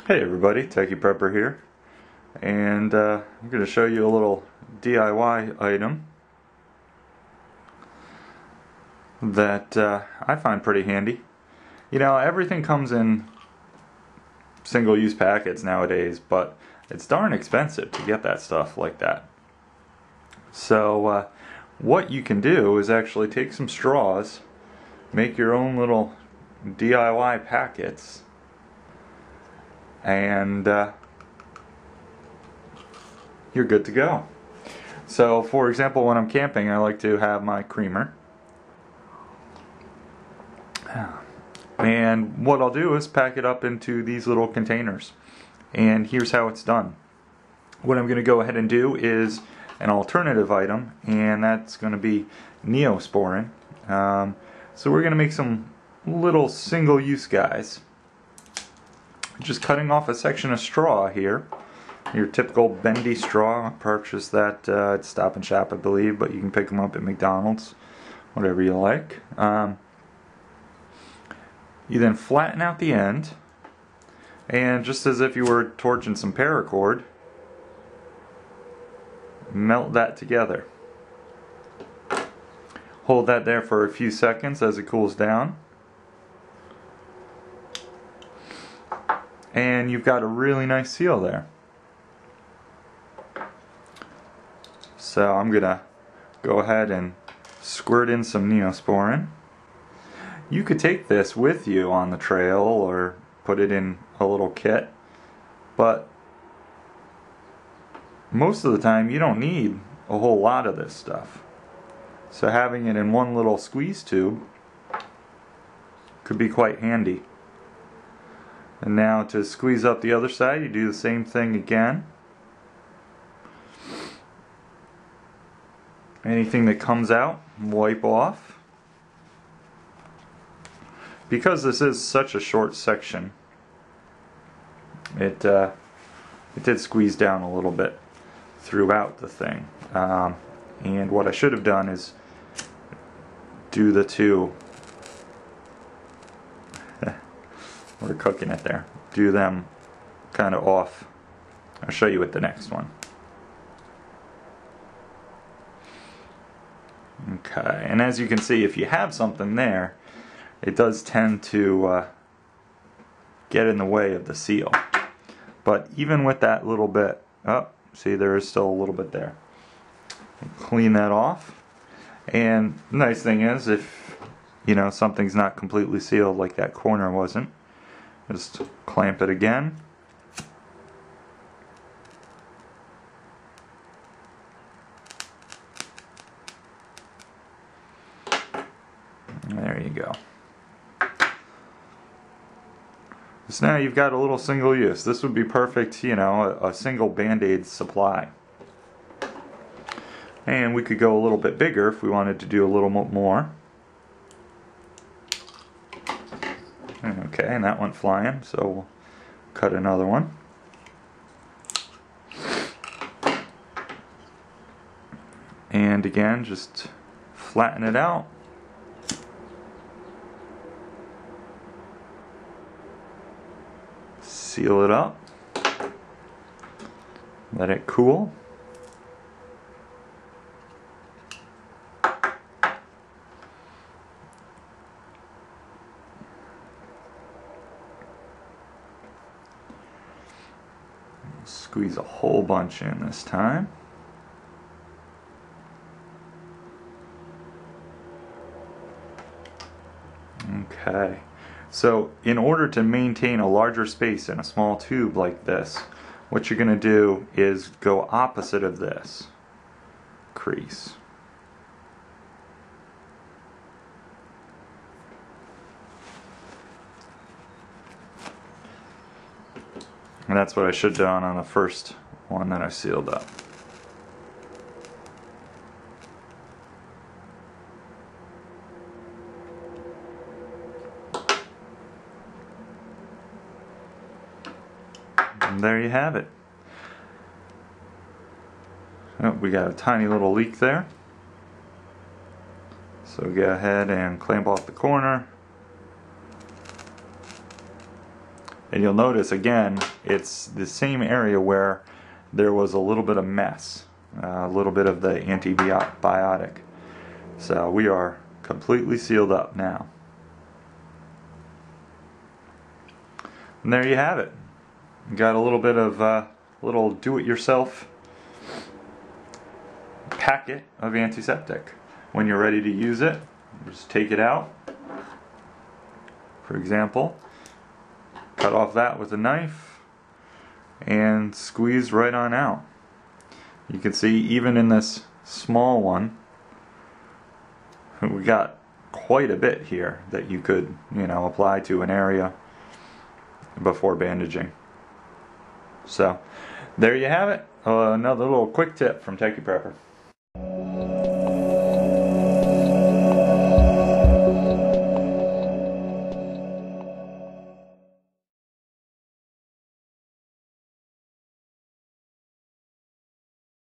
Hey everybody, Techie Prepper here, and I'm going to show you a little DIY item that I find pretty handy. You know, everything comes in single-use packets nowadays, but it's darn expensive to get that stuff like that. So what you can do is actually take some straws, make your own little DIY packets, and you're good to go. So for example, when I'm camping, I like to have my creamer, and what I'll do is pack it up into these little containers, and here's how it's done. What I'm going to go ahead and do is an alternative item, and that's going to be Neosporin. So we're going to make some little single-use guys. Just cutting off a section of straw here, your typical bendy straw. Purchase that at Stop and Shop, I believe, but you can pick them up at McDonald's, whatever you like. You then flatten out the end, and just as if you were torching some paracord, melt that together. Hold that there for a few seconds as it cools down, and you've got a really nice seal there. So I'm gonna go ahead and squirt in some Neosporin. You could take this with you on the trail or put it in a little kit, but most of the time you don't need a whole lot of this stuff. So having it in one little squeeze tube could be quite handy. And now to squeeze up the other side, you do the same thing again. Anything that comes out, wipe off. Because this is such a short section, it did squeeze down a little bit throughout the thing. And what I should have done is do the two. We're cooking it there. Do them kind of off. I'll show you with the next one. Okay, and as you can see, if you have something there, it does tend to get in the way of the seal. But even with that little bit, oh, see, there is still a little bit there. Clean that off. And the nice thing is, if you know something's not completely sealed, like that corner wasn't, just clamp it again. There you go. So now you've got a little single use. This would be perfect, you know, a single Band-Aid supply. And we could go a little bit bigger if we wanted to do a little more. Okay, and that went flying, so we'll cut another one. And again, just flatten it out. Seal it up. Let it cool. Squeeze a whole bunch in this time. Okay, so in order to maintain a larger space in a small tube like this, what you're going to do is go opposite of this crease. And that's what I should have done on the first one that I sealed up. And there you have it. Oh, we got a tiny little leak there. So go ahead and clamp off the corner. And you'll notice again, it's the same area where there was a little bit of mess, a little bit of the antibiotic. So we are completely sealed up now. And there you have it. You got a little bit of little do-it-yourself packet of antiseptic. When you're ready to use it, just take it out. For example, cut off that with a knife and squeeze right on out. You can see even in this small one, we got quite a bit here that you could, apply to an area before bandaging. So there you have it. Another little quick tip from Techie Prepper.